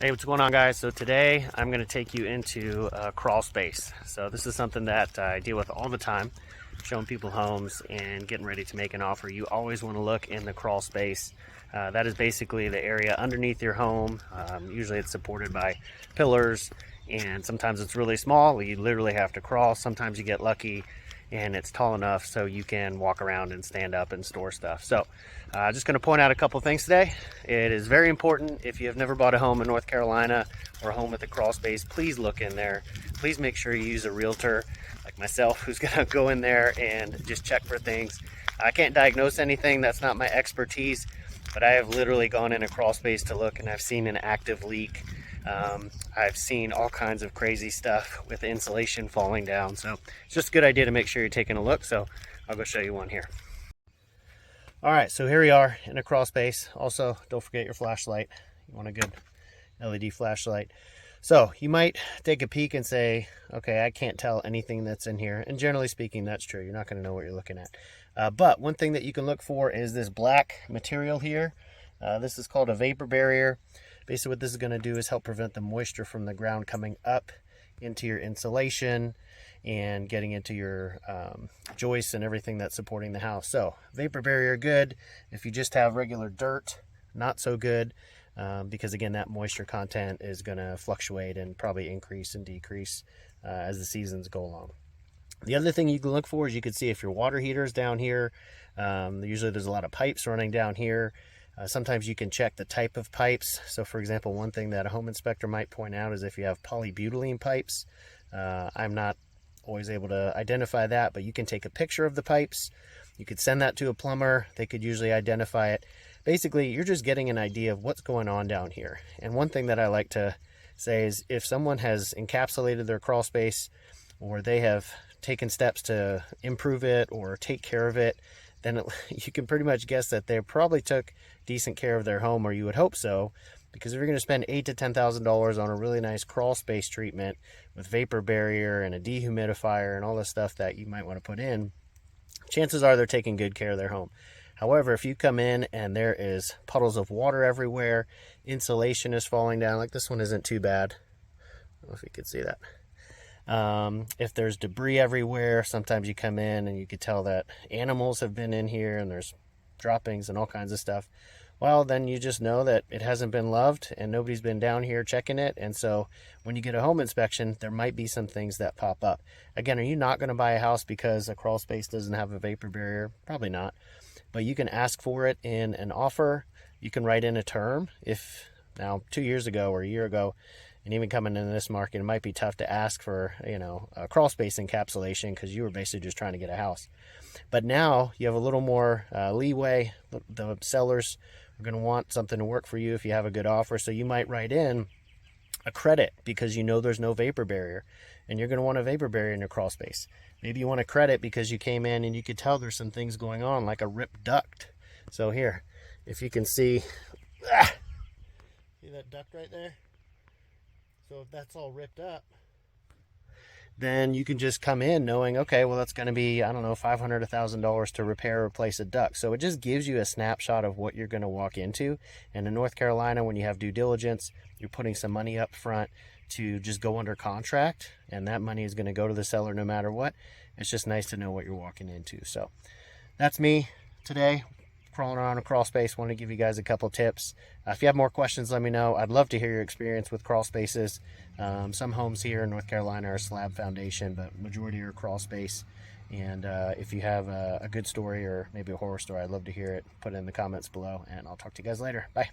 Hey, what's going on, guys? So today I'm going to take you into crawl space. So this is something that I deal with all the time, showing people homes and getting ready to make an offer. You always want to look in the crawl space. That is basically the area underneath your home. Usually it's supported by pillars, and sometimes it's really small. You literally have to crawl. Sometimes you get lucky and it's tall enough so you can walk around and stand up and store stuff. So just going to point out a couple things today. It is very important, if you have never bought a home in North Carolina or a home with a crawl space, please look in there. Please make sure you use a realtor like myself who's going to go in there and just check for things. I can't diagnose anything, that's not my expertise, but I have literally gone in a crawl space to look, and I've seen an active leak. I've seen all kinds of crazy stuff with insulation falling down. So it's just a good idea to make sure you're taking a look. So I'll go show you one here. All right, so here we are in a crawl space. Also, don't forget your flashlight. You want a good LED flashlight. So you might take a peek and say, okay, I can't tell anything that's in here. And generally speaking, that's true. You're not going to know what you're looking at. But one thing that you can look for is this black material here. This is called a vapor barrier. Basically what this is going to do is help prevent the moisture from the ground coming up into your insulation and getting into your joists and everything that's supporting the house. So vapor barrier, good. If you just have regular dirt, not so good, because again, that moisture content is going to fluctuate and probably increase and decrease as the seasons go along. The other thing you can look for is you can see if your water heater is down here. Usually there's a lot of pipes running down here. Sometimes you can check the type of pipes. So for example, one thing that a home inspector might point out is if you have polybutylene pipes. I'm not always able to identify that, but you can take a picture of the pipes. You could send that to a plumber. They could usually identify it. Basically, you're just getting an idea of what's going on down here. And one thing that I like to say is if someone has encapsulated their crawl space, or they have taken steps to improve it or take care of it, then you can pretty much guess that they probably took decent care of their home, or you would hope so, because if you're going to spend $8,000 to $10,000 on a really nice crawl space treatment with vapor barrier and a dehumidifier and all the stuff that you might want to put in, chances are they're taking good care of their home. However, if you come in and there is puddles of water everywhere, insulation is falling down, like this one isn't too bad. I don't know if you could see that. If there's debris everywhere, sometimes you come in and you could tell that animals have been in here and there's droppings and all kinds of stuff. Well, then you just know that it hasn't been loved and nobody's been down here checking it. And so when you get a home inspection, there might be some things that pop up. Again, are you not going to buy a house because a crawl space doesn't have a vapor barrier? Probably not. But you can ask for it in an offer. You can write in a term. If now 2 years ago or a year ago, and even coming into this market, it might be tough to ask for, a crawl space encapsulation because you were basically just trying to get a house. But now you have a little more leeway. The sellers are going to want something to work for you if you have a good offer. So you might write in a credit because you know there's no vapor barrier, and you're going to want a vapor barrier in your crawl space. Maybe you want a credit because you came in and you could tell there's some things going on, like a ripped duct. So here, if you can see, see that duct right there? So if that's all ripped up, then you can just come in knowing, okay, well, that's going to be, I don't know, $500, $1,000 to repair or replace a duct. So it just gives you a snapshot of what you're going to walk into. And in North Carolina, when you have due diligence, you're putting some money up front to just go under contract, and that money is going to go to the seller no matter what. It's just nice to know what you're walking into. So that's me today, crawling around a crawl space. Want to give you guys a couple tips. If you have more questions, let me know. I'd love to hear your experience with crawl spaces. Some homes here in North Carolina are slab foundation, but majority are crawl space. And if you have a good story or maybe a horror story, I'd love to hear it. Put it in the comments below, and I'll talk to you guys later. Bye.